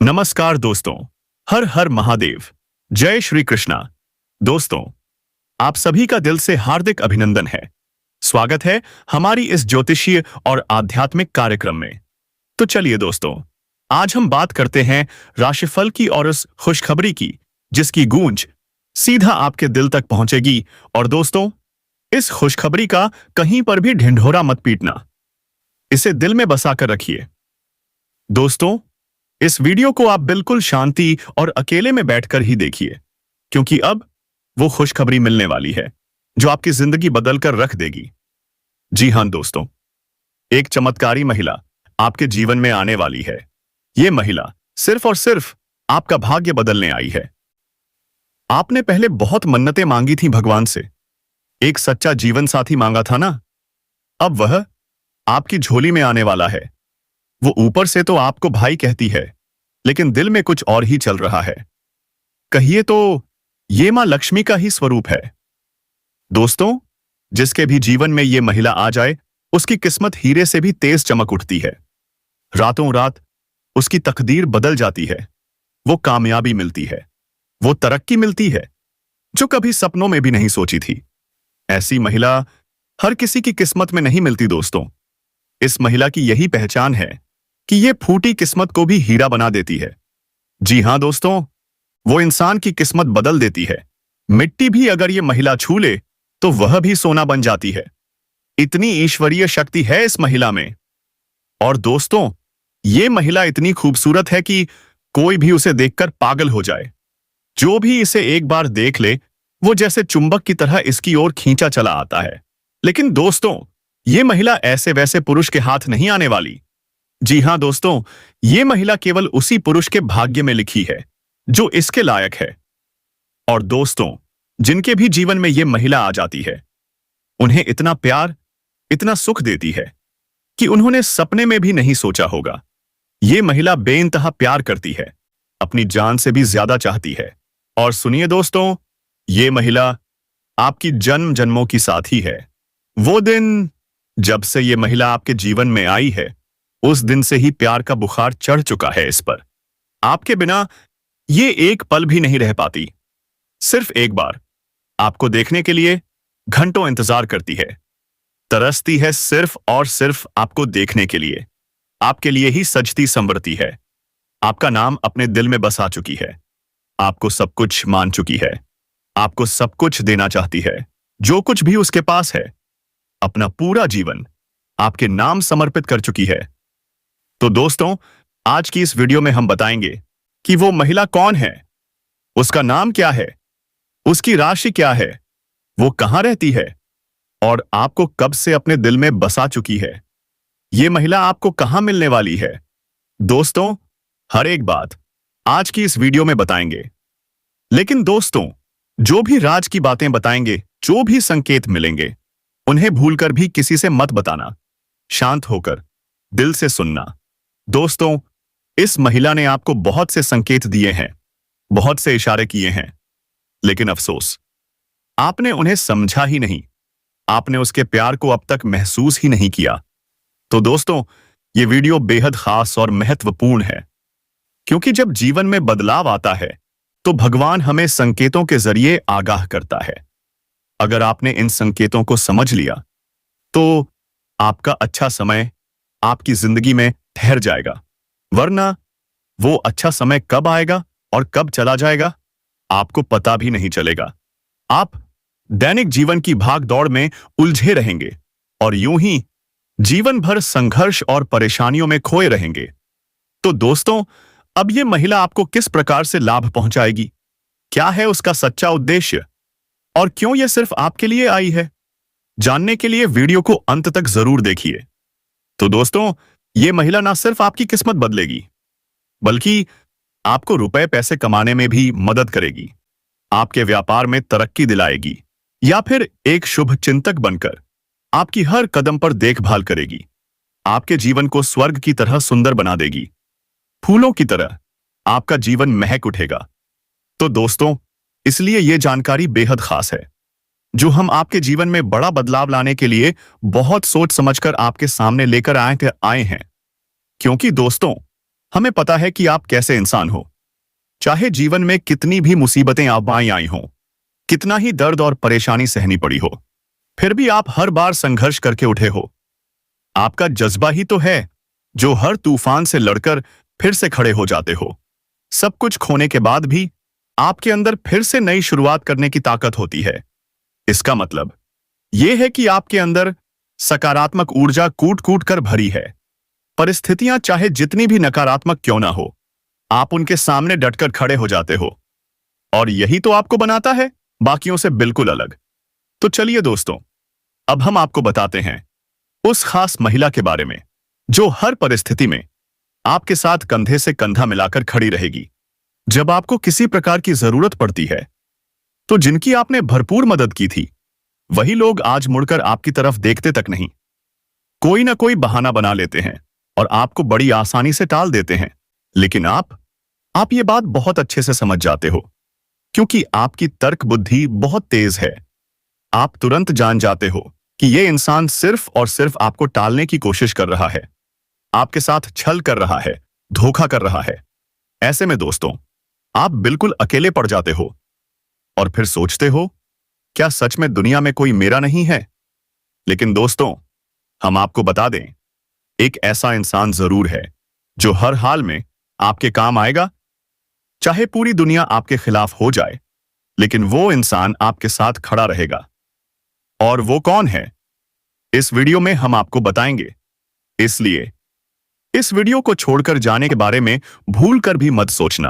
नमस्कार दोस्तों। हर हर महादेव। जय श्री कृष्णा। दोस्तों, आप सभी का दिल से हार्दिक अभिनंदन है। स्वागत है हमारी इस ज्योतिषीय और आध्यात्मिक कार्यक्रम में। तो चलिए दोस्तों, आज हम बात करते हैं राशिफल की और उस खुशखबरी की जिसकी गूंज सीधा आपके दिल तक पहुंचेगी। और दोस्तों, इस खुशखबरी का कहीं पर भी ढिंढोरा मत पीटना, इसे दिल में बसा कर रखिए। दोस्तों, इस वीडियो को आप बिल्कुल शांति और अकेले में बैठकर ही देखिए, क्योंकि अब वो खुशखबरी मिलने वाली है जो आपकी जिंदगी बदलकर रख देगी। जी हां दोस्तों, एक चमत्कारी महिला आपके जीवन में आने वाली है। ये महिला सिर्फ और सिर्फ आपका भाग्य बदलने आई है। आपने पहले बहुत मन्नतें मांगी थी भगवान से, एक सच्चा जीवन साथी मांगा था ना। अब वह आपकी झोली में आने वाला है। वो ऊपर से तो आपको भाई कहती है, लेकिन दिल में कुछ और ही चल रहा है। कहिए तो ये मां लक्ष्मी का ही स्वरूप है। दोस्तों, जिसके भी जीवन में ये महिला आ जाए, उसकी किस्मत हीरे से भी तेज चमक उठती है। रातों रात उसकी तकदीर बदल जाती है। वो कामयाबी मिलती है, वो तरक्की मिलती है जो कभी सपनों में भी नहीं सोची थी। ऐसी महिला हर किसी की किस्मत में नहीं मिलती दोस्तों। इस महिला की यही पहचान है कि ये फूटी किस्मत को भी हीरा बना देती है। जी हां दोस्तों, वो इंसान की किस्मत बदल देती है। मिट्टी भी अगर ये महिला छू ले तो वह भी सोना बन जाती है। इतनी ईश्वरीय शक्ति है इस महिला में। और दोस्तों, ये महिला इतनी खूबसूरत है कि कोई भी उसे देखकर पागल हो जाए। जो भी इसे एक बार देख ले, वो जैसे चुंबक की तरह इसकी ओर खींचा चला आता है। लेकिन दोस्तों, ये महिला ऐसे वैसे पुरुष के हाथ नहीं आने वाली। जी हां दोस्तों, ये महिला केवल उसी पुरुष के भाग्य में लिखी है जो इसके लायक है। और दोस्तों, जिनके भी जीवन में ये महिला आ जाती है, उन्हें इतना प्यार, इतना सुख देती है कि उन्होंने सपने में भी नहीं सोचा होगा। ये महिला बेइंतहा प्यार करती है, अपनी जान से भी ज्यादा चाहती है। और सुनिए दोस्तों, ये महिला आपकी जन्म जन्मों की साथी है। वो दिन जब से ये महिला आपके जीवन में आई है, उस दिन से ही प्यार का बुखार चढ़ चुका है इस पर। आपके बिना ये एक पल भी नहीं रह पाती। सिर्फ एक बार आपको देखने के लिए घंटों इंतजार करती है, तरसती है सिर्फ और सिर्फ आपको देखने के लिए। आपके लिए ही सजती संवरती है। आपका नाम अपने दिल में बसा चुकी है। आपको सब कुछ मान चुकी है। आपको सब कुछ देना चाहती है। जो कुछ भी उसके पास है, अपना पूरा जीवन आपके नाम समर्पित कर चुकी है। तो दोस्तों, आज की इस वीडियो में हम बताएंगे कि वो महिला कौन है, उसका नाम क्या है, उसकी राशि क्या है, वो कहां रहती है और आपको कब से अपने दिल में बसा चुकी है। ये महिला आपको कहां मिलने वाली है। दोस्तों, हर एक बात आज की इस वीडियो में बताएंगे। लेकिन दोस्तों, जो भी राज की बातें बताएंगे, जो भी संकेत मिलेंगे, उन्हें भूलकर भी किसी से मत बताना। शांत होकर दिल से सुनना। दोस्तों, इस महिला ने आपको बहुत से संकेत दिए हैं, बहुत से इशारे किए हैं, लेकिन अफसोस, आपने उन्हें समझा ही नहीं। आपने उसके प्यार को अब तक महसूस ही नहीं किया। तो दोस्तों, ये वीडियो बेहद खास और महत्वपूर्ण है, क्योंकि जब जीवन में बदलाव आता है तो भगवान हमें संकेतों के जरिए आगाह करता है। अगर आपने इन संकेतों को समझ लिया तो आपका अच्छा समय आपकी जिंदगी में ठहर जाएगा, वरना वो अच्छा समय कब आएगा और कब चला जाएगा आपको पता भी नहीं चलेगा। आप दैनिक जीवन की भाग दौड़ में उलझे रहेंगे और यूं ही जीवन भर संघर्ष और परेशानियों में खोए रहेंगे। तो दोस्तों, अब ये महिला आपको किस प्रकार से लाभ पहुंचाएगी, क्या है उसका सच्चा उद्देश्य और क्यों यह सिर्फ आपके लिए आई है, जानने के लिए वीडियो को अंत तक जरूर देखिए। तो दोस्तों, ये महिला ना सिर्फ आपकी किस्मत बदलेगी, बल्कि आपको रुपए पैसे कमाने में भी मदद करेगी, आपके व्यापार में तरक्की दिलाएगी, या फिर एक शुभ चिंतक बनकर आपकी हर कदम पर देखभाल करेगी। आपके जीवन को स्वर्ग की तरह सुंदर बना देगी। फूलों की तरह आपका जीवन महक उठेगा। तो दोस्तों, इसलिए यह जानकारी बेहद खास है, जो हम आपके जीवन में बड़ा बदलाव लाने के लिए बहुत सोच समझकर आपके सामने लेकर आए हैं। क्योंकि दोस्तों, हमें पता है कि आप कैसे इंसान हो। चाहे जीवन में कितनी भी मुसीबतें आबाएं आई हों, कितना ही दर्द और परेशानी सहनी पड़ी हो, फिर भी आप हर बार संघर्ष करके उठे हो। आपका जज्बा ही तो है जो हर तूफान से लड़कर फिर से खड़े हो जाते हो। सब कुछ खोने के बाद भी आपके अंदर फिर से नई शुरुआत करने की ताकत होती है। इसका मतलब यह है कि आपके अंदर सकारात्मक ऊर्जा कूट कूट कर भरी है। परिस्थितियां चाहे जितनी भी नकारात्मक क्यों ना हो, आप उनके सामने डटकर खड़े हो जाते हो। और यही तो आपको बनाता है बाकियों से बिल्कुल अलग। तो चलिए दोस्तों, अब हम आपको बताते हैं उस खास महिला के बारे में जो हर परिस्थिति में आपके साथ कंधे से कंधा मिलाकर खड़ी रहेगी। जब आपको किसी प्रकार की जरूरत पड़ती है, तो जिनकी आपने भरपूर मदद की थी, वही लोग आज मुड़कर आपकी तरफ देखते तक नहीं। कोई ना कोई बहाना बना लेते हैं और आपको बड़ी आसानी से टाल देते हैं। लेकिन आप ये बात बहुत अच्छे से समझ जाते हो, क्योंकि आपकी तर्क बुद्धि बहुत तेज है। आप तुरंत जान जाते हो कि ये इंसान सिर्फ और सिर्फ आपको टालने की कोशिश कर रहा है, आपके साथ छल कर रहा है, धोखा कर रहा है। ऐसे में दोस्तों, आप बिल्कुल अकेले पड़ जाते हो और फिर सोचते हो, क्या सच में दुनिया में कोई मेरा नहीं है? लेकिन दोस्तों, हम आपको बता दें, एक ऐसा इंसान जरूर है जो हर हाल में आपके काम आएगा। चाहे पूरी दुनिया आपके खिलाफ हो जाए, लेकिन वो इंसान आपके साथ खड़ा रहेगा। और वो कौन है, इस वीडियो में हम आपको बताएंगे। इसलिए इस वीडियो को छोड़कर जाने के बारे में भूल कर भी मत सोचना।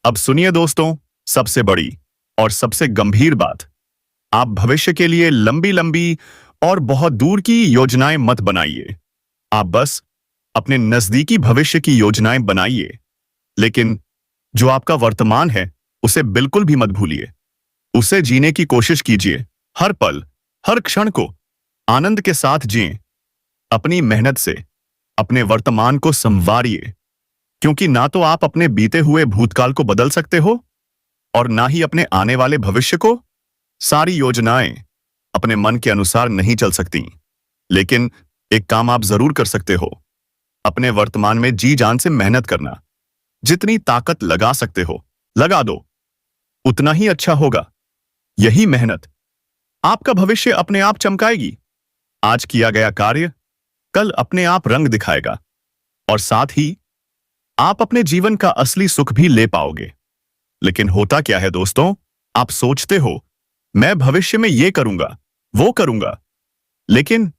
अब सुनिए दोस्तों, सबसे बड़ी और सबसे गंभीर बात, आप भविष्य के लिए लंबी लंबी और बहुत दूर की योजनाएं मत बनाइए। आप बस अपने नजदीकी भविष्य की योजनाएं बनाइए, लेकिन जो आपका वर्तमान है उसे बिल्कुल भी मत भूलिए। उसे जीने की कोशिश कीजिए। हर पल, हर क्षण को आनंद के साथ जिएं। अपनी मेहनत से अपने वर्तमान को संवारिए, क्योंकि ना तो आप अपने बीते हुए भूतकाल को बदल सकते हो और ना ही अपने आने वाले भविष्य को। सारी योजनाएं अपने मन के अनुसार नहीं चल सकती, लेकिन एक काम आप जरूर कर सकते हो, अपने वर्तमान में जी जान से मेहनत करना। जितनी ताकत लगा सकते हो लगा दो, उतना ही अच्छा होगा। यही मेहनत आपका भविष्य अपने आप चमकाएगी। आज किया गया कार्य कल अपने आप रंग दिखाएगा, और साथ ही आप अपने जीवन का असली सुख भी ले पाओगे। लेकिन होता क्या है दोस्तों, आप सोचते हो मैं भविष्य में ये करूंगा, वो करूंगा, लेकिन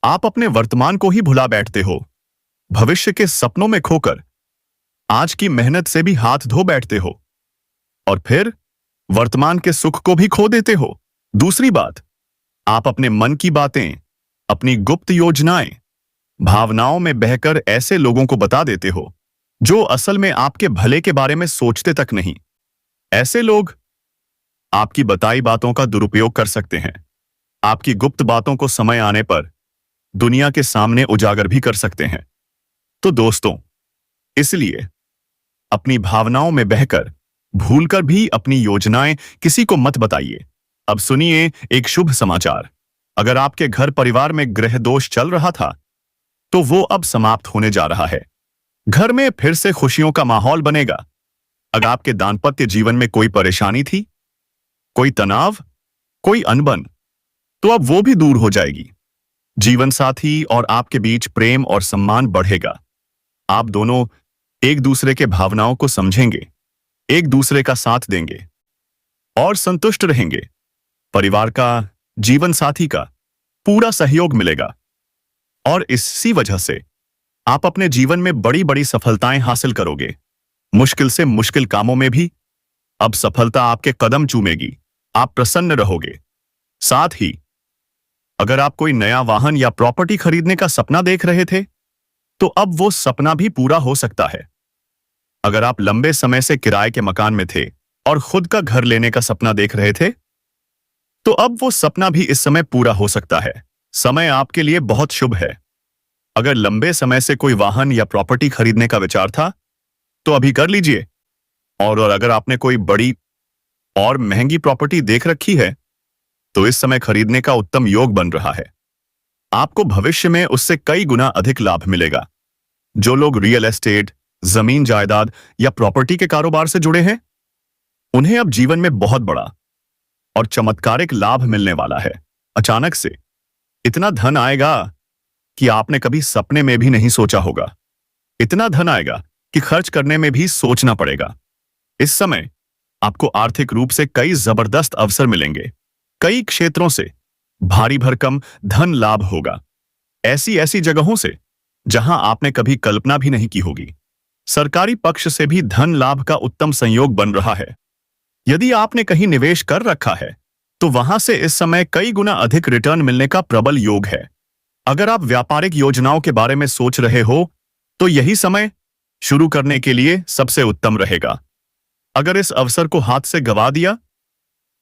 आप अपने वर्तमान को ही भुला बैठते हो। भविष्य के सपनों में खोकर आज की मेहनत से भी हाथ धो बैठते हो, और फिर वर्तमान के सुख को भी खो देते हो। दूसरी बात, आप अपने मन की बातें, अपनी गुप्त योजनाएं, भावनाओं में बहकर ऐसे लोगों को बता देते हो जो असल में आपके भले के बारे में सोचते तक नहीं। ऐसे लोग आपकी बताई बातों का दुरुपयोग कर सकते हैं। आपकी गुप्त बातों को समय आने पर दुनिया के सामने उजागर भी कर सकते हैं। तो दोस्तों, इसलिए अपनी भावनाओं में बहकर भूलकर भी अपनी योजनाएं किसी को मत बताइए। अब सुनिए एक शुभ समाचार। अगर आपके घर परिवार में ग्रह दोष चल रहा था, तो वो अब समाप्त होने जा रहा है। घर में फिर से खुशियों का माहौल बनेगा। अगर आपके दाम्पत्य जीवन में कोई परेशानी थी, कोई तनाव, कोई अनबन, तो अब वो भी दूर हो जाएगी। जीवन साथी और आपके बीच प्रेम और सम्मान बढ़ेगा। आप दोनों एक दूसरे के भावनाओं को समझेंगे, एक दूसरे का साथ देंगे और संतुष्ट रहेंगे। परिवार का, जीवन साथी का पूरा सहयोग मिलेगा, और इसी वजह से आप अपने जीवन में बड़ी बड़ी सफलताएं हासिल करोगे। मुश्किल से मुश्किल कामों में भी अब सफलता आपके कदम चूमेगी। आप प्रसन्न रहोगे। साथ ही अगर आप कोई नया वाहन या प्रॉपर्टी खरीदने का सपना देख रहे थे, तो अब वो सपना भी पूरा हो सकता है। अगर आप लंबे समय से किराए के मकान में थे और खुद का घर लेने का सपना देख रहे थे, तो अब वो सपना भी इस समय पूरा हो सकता है। समय आपके लिए बहुत शुभ है। अगर लंबे समय से कोई वाहन या प्रॉपर्टी खरीदने का विचार था, तो अभी कर लीजिए। और अगर आपने कोई बड़ी और महंगी प्रॉपर्टी देख रखी है, तो इस समय खरीदने का उत्तम योग बन रहा है। आपको भविष्य में उससे कई गुना अधिक लाभ मिलेगा। जो लोग रियल एस्टेट, जमीन जायदाद या प्रॉपर्टी के कारोबार से जुड़े हैं, उन्हें अब जीवन में बहुत बड़ा और चमत्कारिक लाभ मिलने वाला है। अचानक से इतना धन आएगा कि आपने कभी सपने में भी नहीं सोचा होगा। इतना धन आएगा कि खर्च करने में भी सोचना पड़ेगा। इस समय आपको आर्थिक रूप से कई जबरदस्त अवसर मिलेंगे। कई क्षेत्रों से भारी भरकम धन लाभ होगा, ऐसी ऐसी जगहों से जहां आपने कभी कल्पना भी नहीं की होगी। सरकारी पक्ष से भी धन लाभ का उत्तम संयोग बन रहा है। यदि आपने कहीं निवेश कर रखा है तो वहां से इस समय कई गुना अधिक रिटर्न मिलने का प्रबल योग है। अगर आप व्यापारिक योजनाओं के बारे में सोच रहे हो तो यही समय शुरू करने के लिए सबसे उत्तम रहेगा। अगर इस अवसर को हाथ से गंवा दिया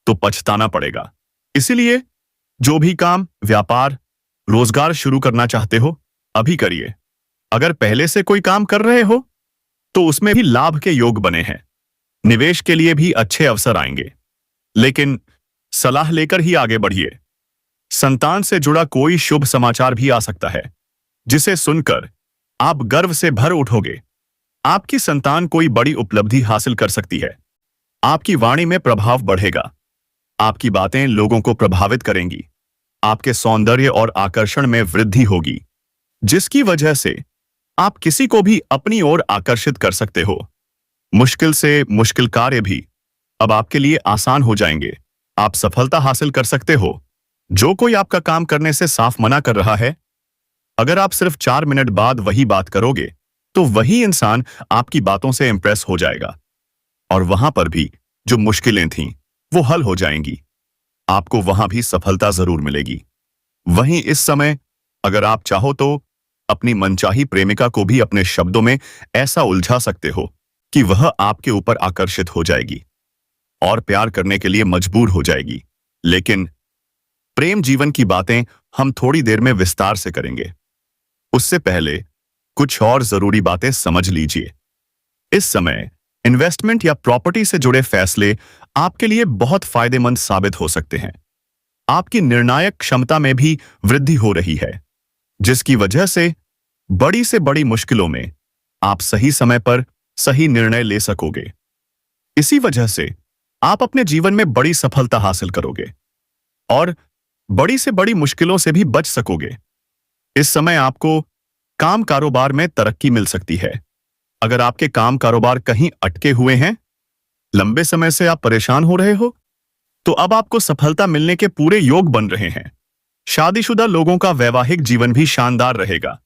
तो पछताना पड़ेगा। इसीलिए जो भी काम, व्यापार, रोजगार शुरू करना चाहते हो, अभी करिए। अगर पहले से कोई काम कर रहे हो तो उसमें भी लाभ के योग बने हैं। निवेश के लिए भी अच्छे अवसर आएंगे, लेकिन सलाह लेकर ही आगे बढ़िए। संतान से जुड़ा कोई शुभ समाचार भी आ सकता है, जिसे सुनकर आप गर्व से भर उठोगे। आपकी संतान कोई बड़ी उपलब्धि हासिल कर सकती है। आपकी वाणी में प्रभाव बढ़ेगा। आपकी बातें लोगों को प्रभावित करेंगी। आपके सौंदर्य और आकर्षण में वृद्धि होगी, जिसकी वजह से आप किसी को भी अपनी ओर आकर्षित कर सकते हो। मुश्किल से मुश्किल कार्य भी अब आपके लिए आसान हो जाएंगे। आप सफलता हासिल कर सकते हो। जो कोई आपका काम करने से साफ मना कर रहा है, अगर आप सिर्फ 4 मिनट बाद वही बात करोगे तो वही इंसान आपकी बातों से इंप्रेस हो जाएगा और वहां पर भी जो मुश्किलें थीं वो हल हो जाएंगी। आपको वहां भी सफलता जरूर मिलेगी। वहीं इस समय अगर आप चाहो तो अपनी मनचाही प्रेमिका को भी अपने शब्दों में ऐसा उलझा सकते हो कि वह आपके ऊपर आकर्षित हो जाएगी और प्यार करने के लिए मजबूर हो जाएगी। लेकिन प्रेम जीवन की बातें हम थोड़ी देर में विस्तार से करेंगे। उससे पहले कुछ और जरूरी बातें समझ लीजिए। इस समय इन्वेस्टमेंट या प्रॉपर्टी से जुड़े फैसले आपके लिए बहुत फायदेमंद साबित हो सकते हैं। आपकी निर्णायक क्षमता में भी वृद्धि हो रही है, जिसकी वजह से बड़ी मुश्किलों में आप सही समय पर सही निर्णय ले सकोगे। इसी वजह से आप अपने जीवन में बड़ी सफलता हासिल करोगे और बड़ी से बड़ी मुश्किलों से भी बच सकोगे। इस समय आपको काम कारोबार में तरक्की मिल सकती है। अगर आपके काम कारोबार कहीं अटके हुए हैं, लंबे समय से आप परेशान हो रहे हो, तो अब आपको सफलता मिलने के पूरे योग बन रहे हैं। शादीशुदा लोगों का वैवाहिक जीवन भी शानदार रहेगा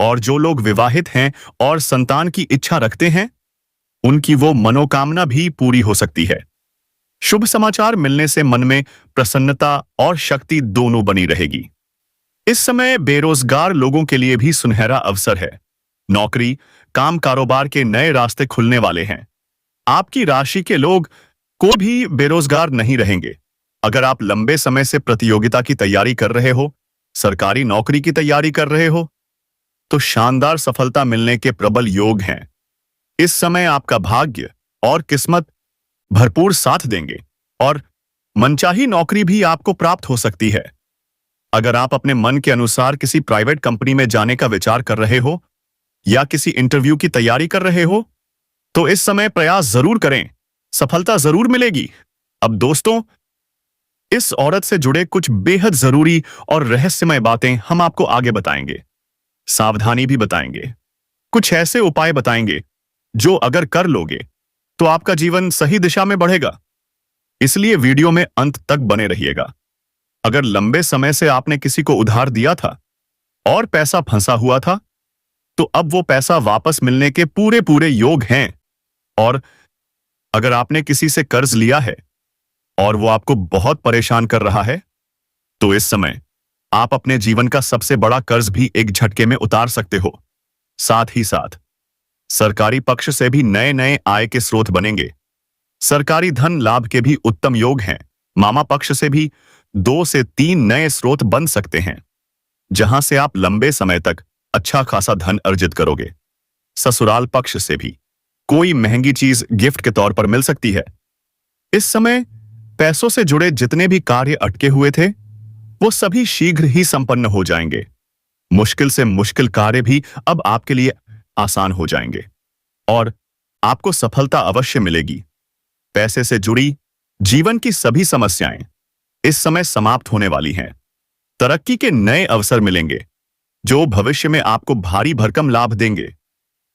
और जो लोग विवाहित हैं और संतान की इच्छा रखते हैं, उनकी वो मनोकामना भी पूरी हो सकती है। शुभ समाचार मिलने से मन में प्रसन्नता और शक्ति दोनों बनी रहेगी। इस समय बेरोजगार लोगों के लिए भी सुनहरा अवसर है। नौकरी, काम कारोबार के नए रास्ते खुलने वाले हैं। आपकी राशि के लोग कोई भी बेरोजगार नहीं रहेंगे। अगर आप लंबे समय से प्रतियोगिता की तैयारी कर रहे हो, सरकारी नौकरी की तैयारी कर रहे हो, तो शानदार सफलता मिलने के प्रबल योग हैं। इस समय आपका भाग्य और किस्मत भरपूर साथ देंगे और मनचाही नौकरी भी आपको प्राप्त हो सकती है। अगर आप अपने मन के अनुसार किसी प्राइवेट कंपनी में जाने का विचार कर रहे हो या किसी इंटरव्यू की तैयारी कर रहे हो, तो इस समय प्रयास जरूर करें। सफलता जरूर मिलेगी। अब दोस्तों, इस औरत से जुड़े कुछ बेहद जरूरी और रहस्यमय बातें हम आपको आगे बताएंगे। सावधानी भी बताएंगे। कुछ ऐसे उपाय बताएंगे जो अगर कर लोगे तो आपका जीवन सही दिशा में बढ़ेगा। इसलिए वीडियो में अंत तक बने रहिएगा। अगर लंबे समय से आपने किसी को उधार दिया था और पैसा फंसा हुआ था, तो अब वो पैसा वापस मिलने के पूरे पूरे योग हैं। और अगर आपने किसी से कर्ज लिया है और वो आपको बहुत परेशान कर रहा है, तो इस समय आप अपने जीवन का सबसे बड़ा कर्ज भी एक झटके में उतार सकते हो। साथ ही साथ सरकारी पक्ष से भी नए नए आय के स्रोत बनेंगे। सरकारी धन लाभ के भी उत्तम योग हैं। मामा पक्ष से भी 2 से 3 नए स्रोत बन सकते हैं, जहां से आप लंबे समय तक अच्छा खासा धन अर्जित करोगे। ससुराल पक्ष से भी कोई महंगी चीज गिफ्ट के तौर पर मिल सकती है। इस समय पैसों से जुड़े जितने भी कार्य अटके हुए थे, वो सभी शीघ्र ही संपन्न हो जाएंगे। मुश्किल से मुश्किल कार्य भी अब आपके लिए आसान हो जाएंगे और आपको सफलता अवश्य मिलेगी। पैसे से जुड़ी जीवन की सभी समस्याएं इस समय समाप्त होने वाली हैं। तरक्की के नए अवसर मिलेंगे जो भविष्य में आपको भारी भरकम लाभ देंगे।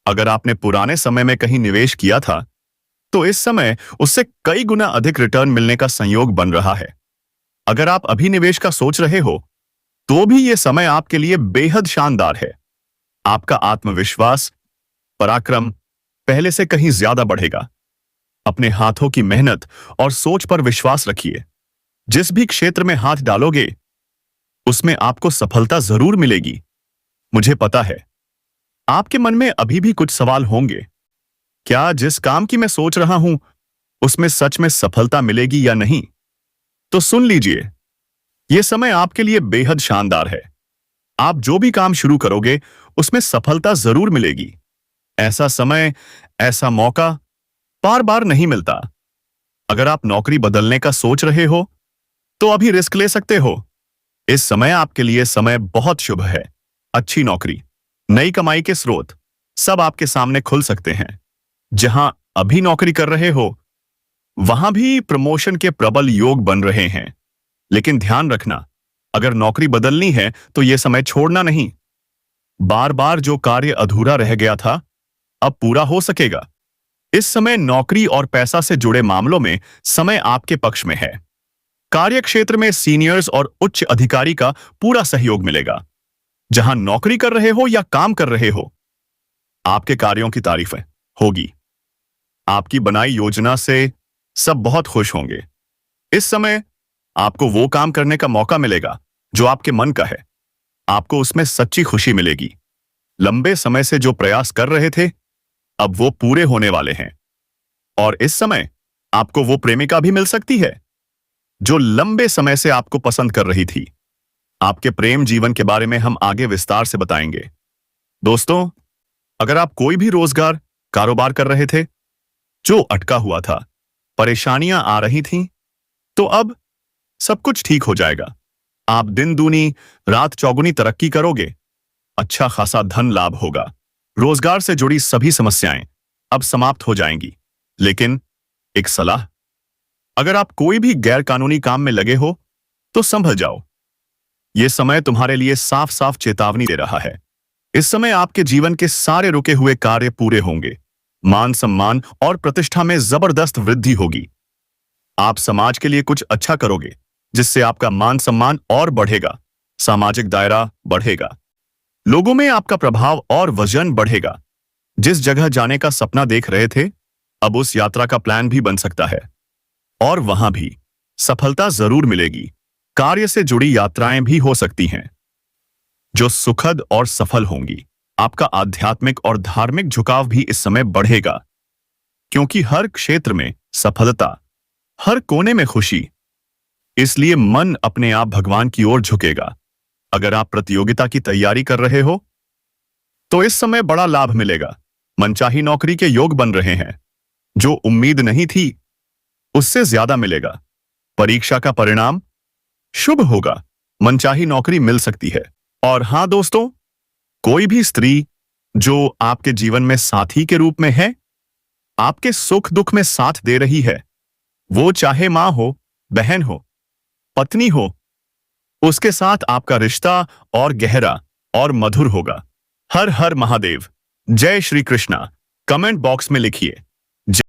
अगर आपने पुराने समय में कहीं निवेश किया था तो इस समय उससे कई गुना अधिक रिटर्न मिलने का संयोग बन रहा है। अगर आप अभी निवेश का सोच रहे हो तो भी यह समय आपके लिए बेहद शानदार है। आपका आत्मविश्वास, पराक्रम पहले से कहीं ज्यादा बढ़ेगा। अपने हाथों की मेहनत और सोच पर विश्वास रखिए। जिस भी क्षेत्र में हाथ डालोगे उसमें आपको सफलता जरूर मिलेगी। मुझे पता है आपके मन में अभी भी कुछ सवाल होंगे। क्या जिस काम की मैं सोच रहा हूं उसमें सच में सफलता मिलेगी या नहीं? तो सुन लीजिए, यह समय आपके लिए बेहद शानदार है। आप जो भी काम शुरू करोगे उसमें सफलता जरूर मिलेगी। ऐसा समय, ऐसा मौका बार बार नहीं मिलता। अगर आप नौकरी बदलने का सोच रहे हो तो अभी रिस्क ले सकते हो। इस समय आपके लिए समय बहुत शुभ है। अच्छी नौकरी, नई कमाई के स्रोत सब आपके सामने खुल सकते हैं। जहां अभी नौकरी कर रहे हो वहां भी प्रमोशन के प्रबल योग बन रहे हैं। लेकिन ध्यान रखना, अगर नौकरी बदलनी है तो यह समय छोड़ना नहीं। बार बार जो कार्य अधूरा रह गया था अब पूरा हो सकेगा। इस समय नौकरी और पैसा से जुड़े मामलों में समय आपके पक्ष में है। कार्य क्षेत्र में सीनियर्स और उच्च अधिकारी का पूरा सहयोग मिलेगा। जहां नौकरी कर रहे हो या काम कर रहे हो, आपके कार्यों की तारीफें होगी। आपकी बनाई योजना से सब बहुत खुश होंगे। इस समय आपको वो काम करने का मौका मिलेगा जो आपके मन का है। आपको उसमें सच्ची खुशी मिलेगी। लंबे समय से जो प्रयास कर रहे थे अब वो पूरे होने वाले हैं। और इस समय आपको वो प्रेमिका भी मिल सकती है जो लंबे समय से आपको पसंद कर रही थी। आपके प्रेम जीवन के बारे में हम आगे विस्तार से बताएंगे। दोस्तों, अगर आप कोई भी रोजगार, कारोबार कर रहे थे जो अटका हुआ था, परेशानियां आ रही थीं, तो अब सब कुछ ठीक हो जाएगा। आप दिन दूनी रात चौगुनी तरक्की करोगे। अच्छा खासा धन लाभ होगा। रोजगार से जुड़ी सभी समस्याएं अब समाप्त हो जाएंगी। लेकिन एक सलाह, अगर आप कोई भी गैर कानूनी काम में लगे हो तो संभल जाओ। यह समय तुम्हारे लिए साफ साफ चेतावनी दे रहा है। इस समय आपके जीवन के सारे रुके हुए कार्य पूरे होंगे। मान सम्मान और प्रतिष्ठा में जबरदस्त वृद्धि होगी। आप समाज के लिए कुछ अच्छा करोगे जिससे आपका मान सम्मान और बढ़ेगा। सामाजिक दायरा बढ़ेगा। लोगों में आपका प्रभाव और वजन बढ़ेगा। जिस जगह जाने का सपना देख रहे थे अब उस यात्रा का प्लान भी बन सकता है और वहां भी सफलता जरूर मिलेगी। कार्य से जुड़ी यात्राएं भी हो सकती हैं जो सुखद और सफल होंगी। आपका आध्यात्मिक और धार्मिक झुकाव भी इस समय बढ़ेगा क्योंकि हर क्षेत्र में सफलता, हर कोने में खुशी। इसलिए मन अपने आप भगवान की ओर झुकेगा। अगर आप प्रतियोगिता की तैयारी कर रहे हो तो इस समय बड़ा लाभ मिलेगा। मनचाही नौकरी के योग बन रहे हैं। जो उम्मीद नहीं थी उससे ज्यादा मिलेगा। परीक्षा का परिणाम शुभ होगा। मनचाही नौकरी मिल सकती है। और हां दोस्तों, कोई भी स्त्री जो आपके जीवन में साथी के रूप में है, आपके सुख दुख में साथ दे रही है, वो चाहे मां हो, बहन हो, पत्नी हो, उसके साथ आपका रिश्ता और गहरा और मधुर होगा। हर हर महादेव। जय श्री कृष्णा कमेंट बॉक्स में लिखिए।